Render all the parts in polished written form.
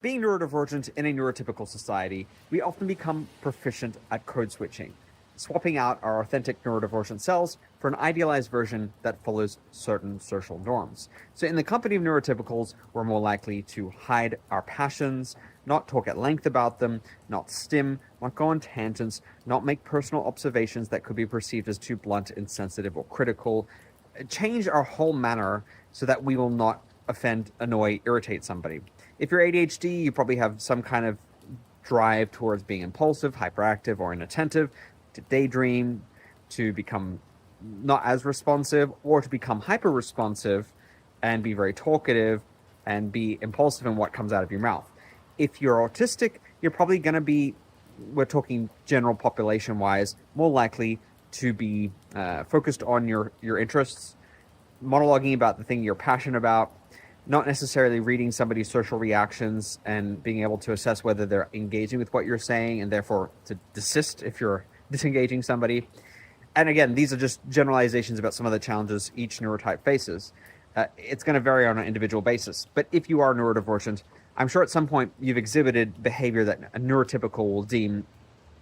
Being neurodivergent in a neurotypical society, we often become proficient at code switching, swapping out our authentic neurodivergent selves for an idealized version that follows certain social norms. So in the company of neurotypicals, we're more likely to hide our passions, not talk at length about them, not stim, not go on tangents, not make personal observations that could be perceived as too blunt, insensitive, or critical, change our whole manner so that we will not offend, annoy, irritate somebody. If you're ADHD, you probably have some kind of drive towards being impulsive, hyperactive, or inattentive, to daydream, to become not as responsive, or to become hyper responsive and be very talkative and be impulsive in what comes out of your mouth. If you're autistic, you're probably going to be, we're talking general population wise, more likely to be focused on your interests, monologuing about the thing you're passionate about, not necessarily reading somebody's social reactions and being able to assess whether they're engaging with what you're saying and therefore to desist if you're disengaging somebody. And again, these are just generalizations about some of the challenges each neurotype faces. It's going to vary on an individual basis. But if you are neurodivergent, I'm sure at some point you've exhibited behavior that a neurotypical will deem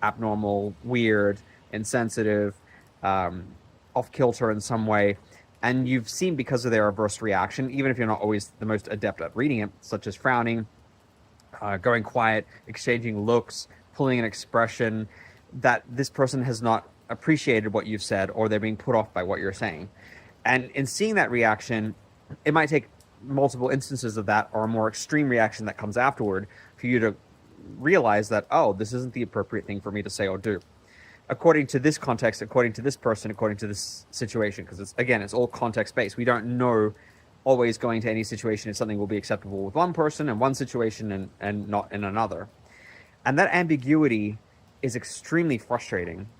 abnormal, weird, insensitive, off kilter in some way. And you've seen, because of their adverse reaction, even if you're not always the most adept at reading it, such as frowning, going quiet, exchanging looks, pulling an expression, that this person has not appreciated what you've said, or they're being put off by what you're saying. And in seeing that reaction, it might take multiple instances of that, or a more extreme reaction that comes afterward, for you to realize that, oh, this isn't the appropriate thing for me to say or do, according to this context, according to this person, according to this situation. Because it's all context based. We don't know always going to any situation if something will be acceptable with one person in one situation and not in another. And that ambiguity is extremely frustrating.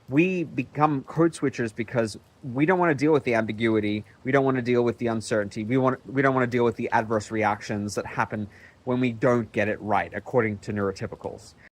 We become code switchers because we don't want to deal with the ambiguity. We don't want to deal with the uncertainty. We don't want to deal with the adverse reactions that happen when we don't get it right, according to neurotypicals.